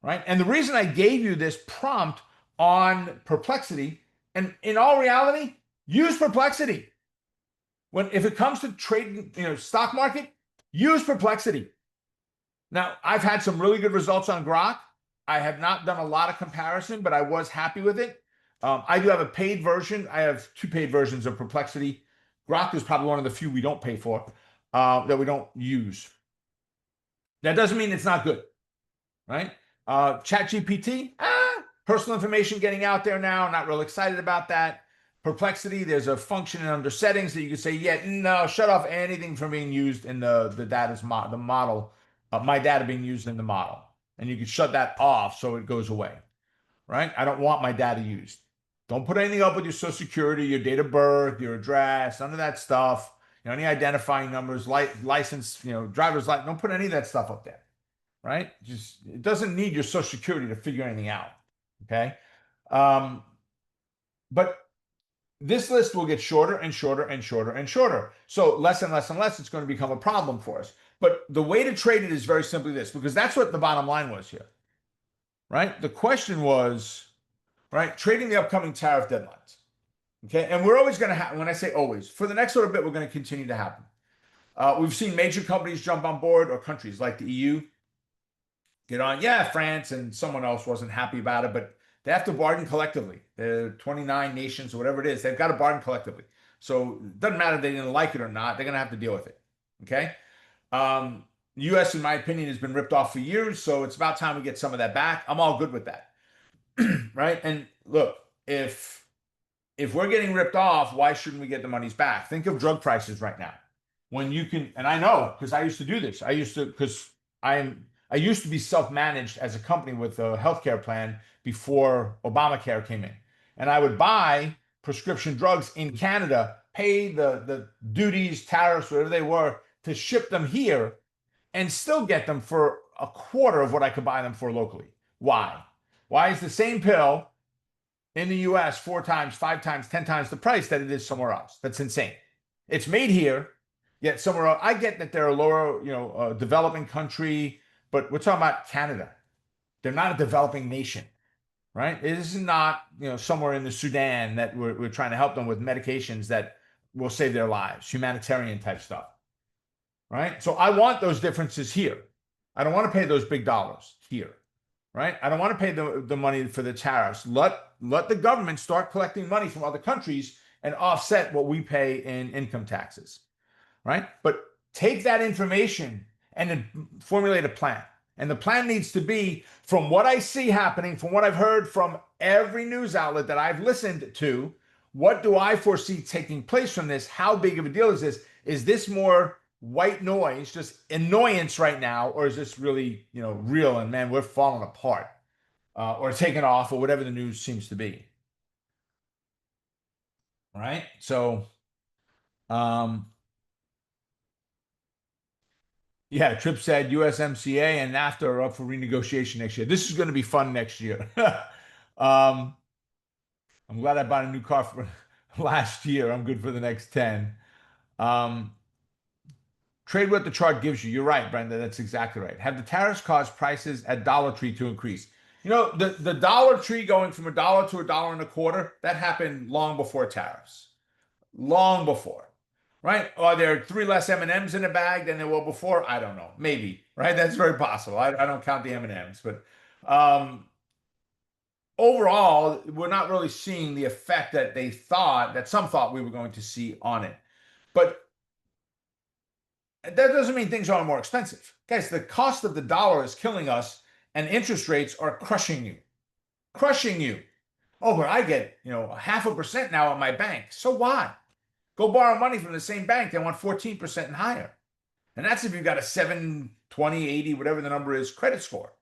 right? And the reason I gave you this prompt on Perplexity, and in all reality, use Perplexity. If it comes to trading, stock market, use Perplexity. Now, I've had some really good results on Grok. I have not done a lot of comparison, but I was happy with it. I do have a paid version. I have 2 paid versions of Perplexity. Grok is probably one of the few we don't pay for, that we don't use. That doesn't mean it's not good, right? ChatGPT, personal information getting out there now. Not real excited about that. Perplexity, there's a function under settings that you can say, yeah, no, shut off anything from being used in the model, my data being used in the model. And you can shut that off so it goes away, right? I don't want my data used. Don't put anything up with your social security, your date of birth, your address, none of that stuff. any identifying numbers, license, driver's license. Don't put any of that stuff up there, right? Just it doesn't need your social security to figure anything out. Okay. Um, but this list will get shorter and shorter and shorter and shorter. So less and less and less, it's going to become a problem for us. But the way to trade it is very simply this, because that's what the bottom line was here, right? The question was, right, trading the upcoming tariff deadlines. Okay. And we're always going to have, when I say always, for the next little bit, we're going to continue to happen. We've seen major companies jump on board, or countries like the EU get on. Yeah, France and someone else wasn't happy about it, but they have to bargain collectively. The 29 nations or whatever it is, they've got to bargain collectively. So it doesn't matter if they didn't like it or not, they're going to have to deal with it. Okay. The US, in my opinion, has been ripped off for years. So it's about time we get some of that back. I'm all good with that. Right. And look, if we're getting ripped off, why shouldn't we get the monies back? Think of drug prices right now. When you can, and I know because I used to do this. I used to be self-managed as a company with a healthcare plan before Obamacare came in. And I would buy prescription drugs in Canada, pay the duties, tariffs, whatever they were, to ship them here and still get them for a quarter of what I could buy them for locally. Why? Why is the same pill in the US 4 times, 5 times, 10 times the price that it is somewhere else? That's insane. It's made here, yet somewhere else. I get that they're a lower, developing country, but we're talking about Canada. They're not a developing nation, right? It is not, somewhere in the Sudan that we're trying to help them with medications that will save their lives, humanitarian type stuff, right? So I want those differences here. I don't want to pay those big dollars here, right? I don't want to pay the money for the tariffs. Let the government start collecting money from other countries and offset what we pay in income taxes, right? But take that information and then formulate a plan. And the plan needs to be, from what I see happening, from what I've heard from every news outlet that I've listened to, what do I foresee taking place from this? How big of a deal is this? Is this more white noise, just annoyance right now, or is this really, real and man, we're falling apart, or taking off, or whatever the news seems to be? Right? So, yeah, Tripp said USMCA and NAFTA are up for renegotiation next year. This is going to be fun next year. I'm glad I bought a new car for last year. I'm good for the next 10. Trade what the chart gives you. You're right, Brenda. That's exactly right. Have the tariffs caused prices at Dollar Tree to increase? The Dollar Tree going from $1 to $1.25, that happened long before tariffs. Long before. Right? Are there 3 less M&Ms in a bag than there were before? I don't know. Maybe. Right? That's very possible. I don't count the M&Ms. But overall, we're not really seeing the effect that some thought we were going to see on it. But that doesn't mean things aren't more expensive. Guys, the cost of the dollar is killing us, and interest rates are crushing you. Crushing you. Oh, but I get, 0.5% now at my bank. So what? Go borrow money from the same bank. They want 14% and higher. And that's if you've got a 720, 80, whatever the number is, credit score.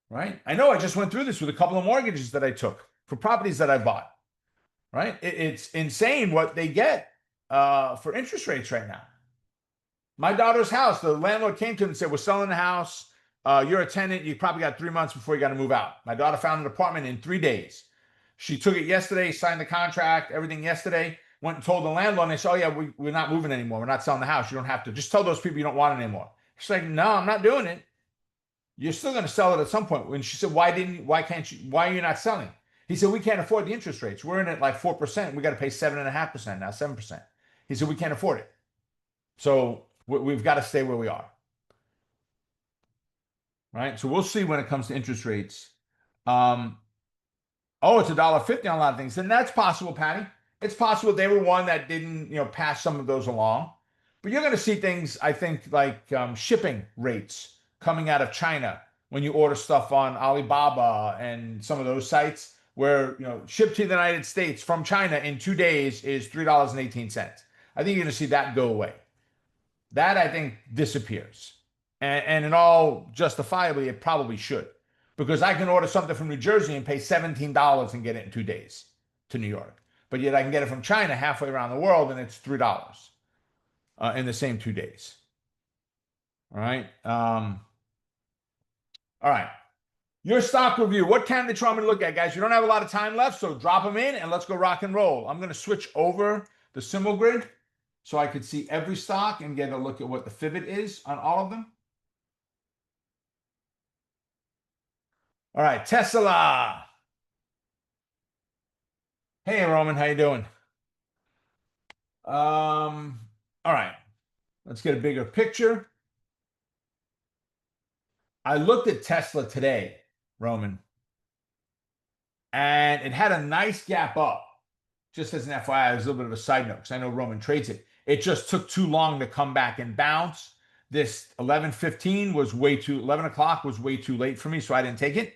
Right? I know I just went through this with a couple of mortgages that I took for properties that I bought. Right? It's insane what they get for interest rates right now. My daughter's house, the landlord came to him and said, we're selling the house. You're a tenant. You probably got 3 months before you got to move out. My daughter found an apartment in 3 days. She took it yesterday, signed the contract, everything yesterday. Went and told the landlord, and they said, oh, yeah, we're not moving anymore. We're not selling the house. You don't have to. Just tell those people you don't want it anymore. She's like, no, I'm not doing it. You're still going to sell it at some point. When she said, why are you not selling? He said, we can't afford the interest rates. We're in at like 4%. We got to pay 7.5% now, 7%. He said, we can't afford it. So we've got to stay where we are. Right? So we'll see when it comes to interest rates. Oh, it's $1.50 on a lot of things. Then that's possible, Patty. It's possible they were one that didn't, pass some of those along. But you're going to see things, I think, like shipping rates coming out of China when you order stuff on Alibaba and some of those sites where, shipped to the United States from China in 2 days is $3.18. I think you're going to see that go away. That, I think, disappears. And in all justifiably, it probably should. Because I can order something from New Jersey and pay $17 and get it in 2 days to New York. But yet I can get it from China halfway around the world and it's $3. in the same 2 days. All right. All right. Your stock review. What candidates you want me to look at, guys? You don't have a lot of time left, so drop them in and let's go rock and roll. I'm going to switch over the symbol grid so I could see every stock and get a look at what the pivot is on all of them. All right, Tesla. Hey, Roman, how you doing? All right, let's get a bigger picture. I looked at Tesla today, Roman, and it had a nice gap up. Just as an FYI, as a little bit of a side note, because I know Roman trades it. It just took too long to come back and bounce. This 11:15 was way too, 11 o'clock was way too late for me, so I didn't take it.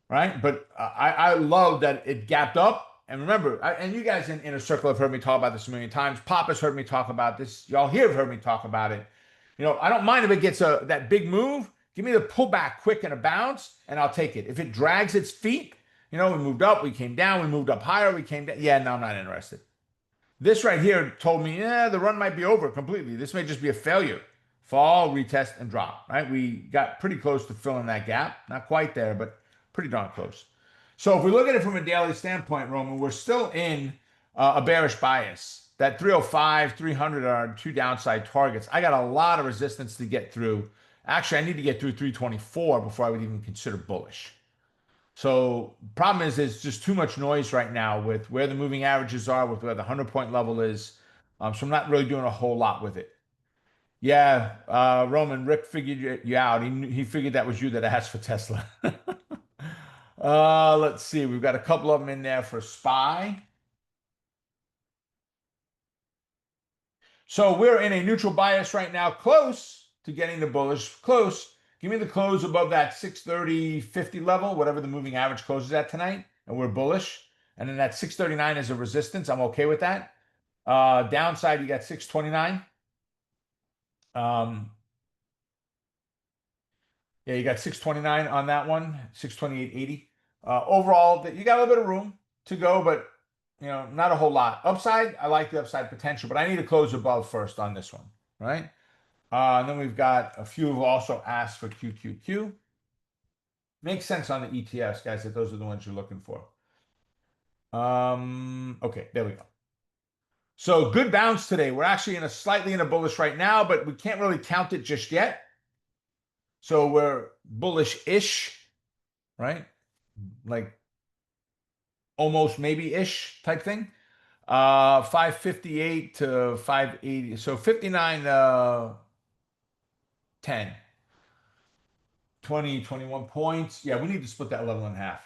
Right. But I love that it gapped up. And remember, and you guys in Inner Circle have heard me talk about this a million times. Pop has heard me talk about this. Y'all here have heard me talk about it. I don't mind if it gets that big move. Give me the pullback quick and a bounce, and I'll take it. If it drags its feet, we moved up, we came down, we moved up higher, we came down. Yeah, no, I'm not interested. This right here told me, the run might be over completely. This may just be a failure. Fall, retest, and drop, right? We got pretty close to filling that gap. Not quite there, but pretty darn close. So if we look at it from a daily standpoint, Roman, we're still in a bearish bias. That 305, 300 are two downside targets. I got a lot of resistance to get through. Actually, I need to get through 324 before I would even consider bullish. So problem is there's just too much noise right now with where the moving averages are, with where the 100-point level is. So I'm not really doing a whole lot with it. Yeah, Roman, Rick figured you out. He figured that was you that asked for Tesla. Let's see. We've got a couple of them in there for SPY. So we're in a neutral bias right now, close to getting the bullish. Close. Give me the close above that 630.50 level, whatever the moving average closes at tonight, and we're bullish. And then that 639 is a resistance. I'm okay with that. Downside, you got 629. Yeah, you got 629 on that one, 628.80. Overall, you got a little bit of room to go, but not a whole lot. Upside, I like the upside potential, but I need to close above first on this one, right? And then we've got a few who also asked for QQQ. Makes sense on the ETFs, guys, that those are the ones you're looking for. Okay, there we go. So good bounce today. We're actually slightly in a bullish right now, but we can't really count it just yet. So we're bullish-ish, right? Like almost maybe-ish type thing. 558 to 580. So 59, 10. 20, 21 points. Yeah, we need to split that level in half.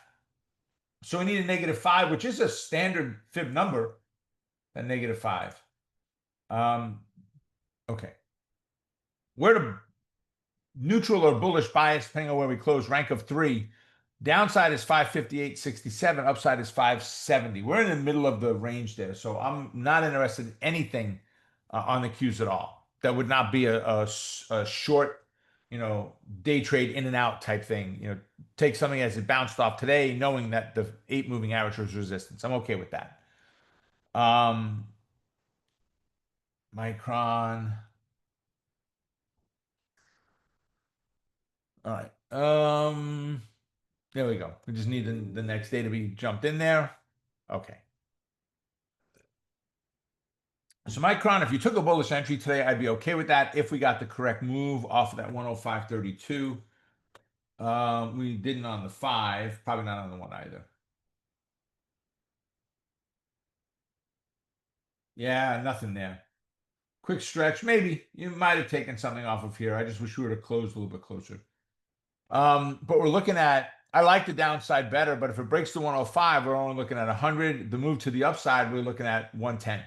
So we need a -5, which is a standard fib number, a -5. Okay. We're to neutral or bullish bias, depending on where we close, rank of 3. Downside is 558.67. Upside is 570. We're in the middle of the range there. So I'm not interested in anything on the Qs at all. That would not be a short, day trade in and out type thing. Take something as it bounced off today, knowing that the 8 moving average was resistance. I'm okay with that. Micron. All right. There we go. We just need the next day to be jumped in there. Okay. So Micron, if you took a bullish entry today, I'd be okay with that if we got the correct move off of that 105.32. We didn't on the 5, probably not on the 1 either. Yeah, nothing there. Quick stretch, maybe. You might have taken something off of here. I just wish we would have closed a little bit closer. But we're looking at, I like the downside better, but if it breaks to 105, we're only looking at 100. The move to the upside, we're looking at 110.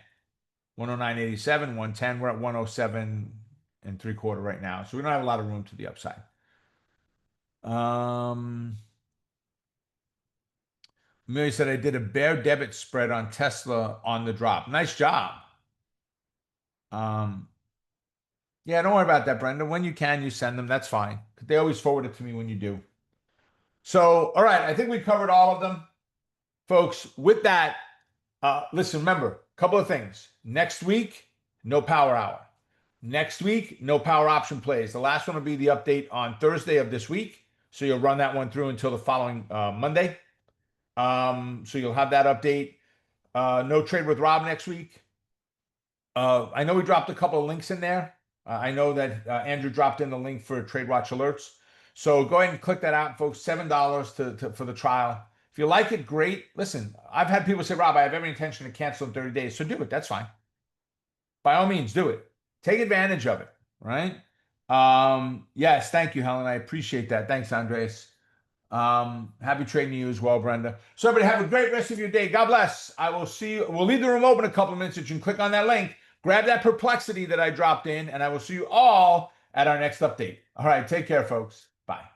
109.87, 110. We're at 107 and 3/4 right now. So we don't have a lot of room to the upside. Amelia said I did a bear debit spread on Tesla on the drop. Nice job. Yeah, don't worry about that, Brenda. When you can, you send them. That's fine. They always forward it to me when you do. So, all right, I think we covered all of them. Folks, with that, listen, remember, a couple of things. Next week, no power hour. Next week, no power option plays. The last one will be the update on Thursday of this week. So you'll run that one through until the following Monday. So you'll have that update. No trade with Rob next week. I know we dropped a couple of links in there. I know that Andrew dropped in the link for Trade Watch Alerts. So go ahead and click that out, folks. $7 for the trial. If you like it, great. Listen, I've had people say, Rob, I have every intention to cancel in 30 days. So do it. That's fine. By all means, do it. Take advantage of it, right? Yes, thank you, Helen. I appreciate that. Thanks, Andres. Happy trading to you as well, Brenda. So everybody have a great rest of your day. God bless. I will see you. We'll leave the room open a couple of minutes. You can click on that link, grab that perplexity that I dropped in, and I will see you all at our next update. All right, take care, folks. Bye.